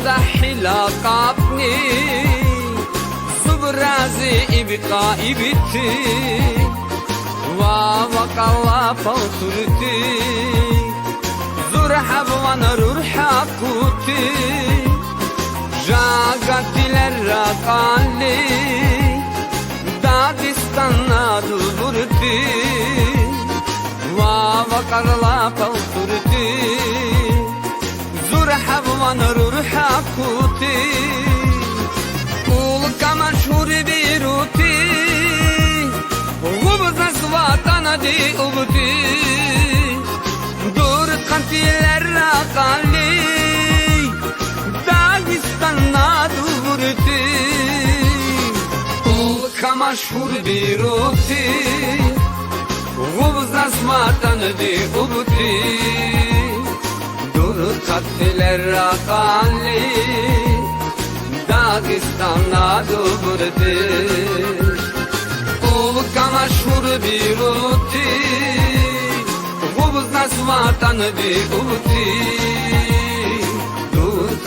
زاد حلاقابني صبرازي إبقائي بيتي وقلا فوترتي زرحب ونرحب كوتي Jagatiler rakalli Dağistan'a dururdu Vava karla palturdu Zurha van ruha kuti Ulka maşhur bir uti Gubza svatana di ubti Dur kantiler rakalli Dağistan'a dururdu Ulka maşhur bir uti Gubza svatana di ubti Dur katiller rakalli Dağistan'a dururdu Ulka maşhur bir uti Gubza svatana di ubti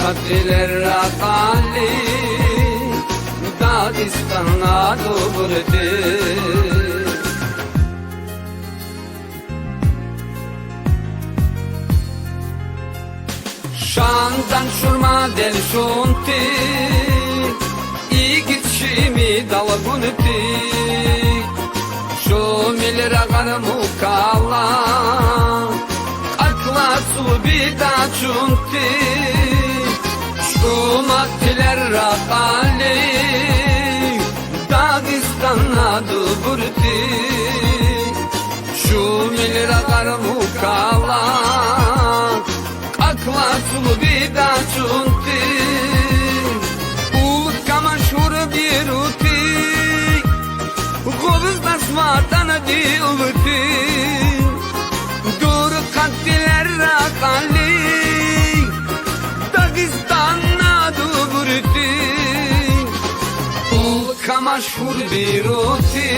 Katiller rakalli Dağistan'a dururdu Şandan şurma del şunti İgitşimi dalgunti Şumil ragar mukalla Akla su bida çunti Şumattiler rakalli Dağistan'a dururdu Şumil ragar mukalla Akla sulu bida çunti Ulka maşhur bir uti Gobuzda svatana di ubti Dur kattiler rakalli Dağistan'a dururdu Ulka maşhur bir uti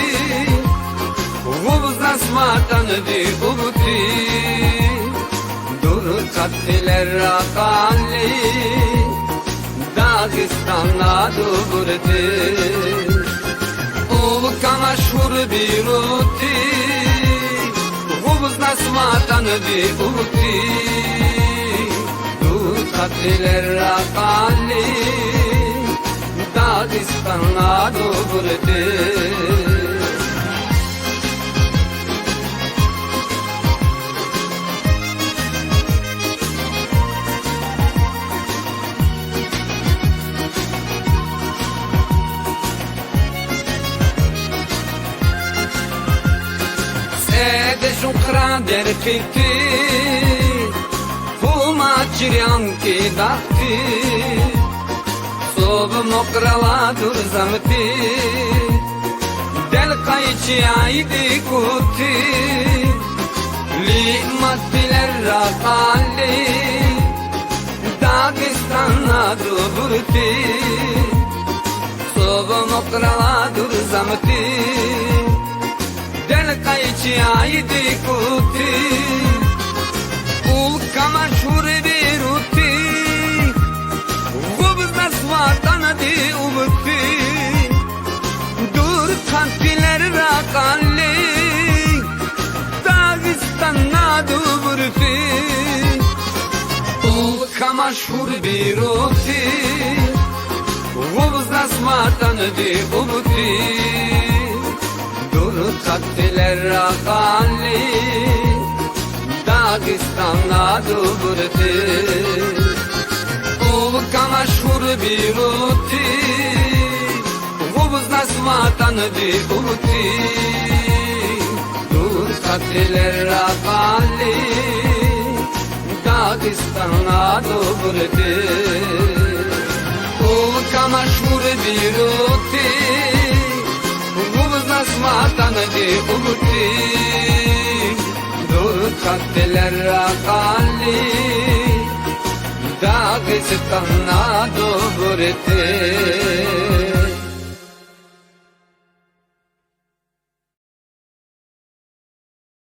Gobuzda svatana di ubti Katiller rakalli Dağistan'a dururdu Ulka maşhur bir uti Gubuzda svatana di ubti Katiller rakalli Dağistan'a dururdu Sede shukra der kiti Fuma chiryanki dakti Sob mokrala dur zamti Del kaychi aydi kuti Li mattiler rakalli Dağistan'a dururdu Sob mokrala dur zamti Del kaychi aydi kuti Ulka maşhur bir uti Gubza svatana di ubti Dur katiller rakalli Dağistan'a dururdu Ulka maşhur bir uti Gubza svatana di ubti Katiller rakalli Dağistan'a dururdu Ulka maşhur bir uti Gubuzda svatana di ubti Katiller rakalli Dağistan'a dururdu Ulka maşhur bir uti Svatana di ubti Dur katiller rakalli Dağistan'a dururdu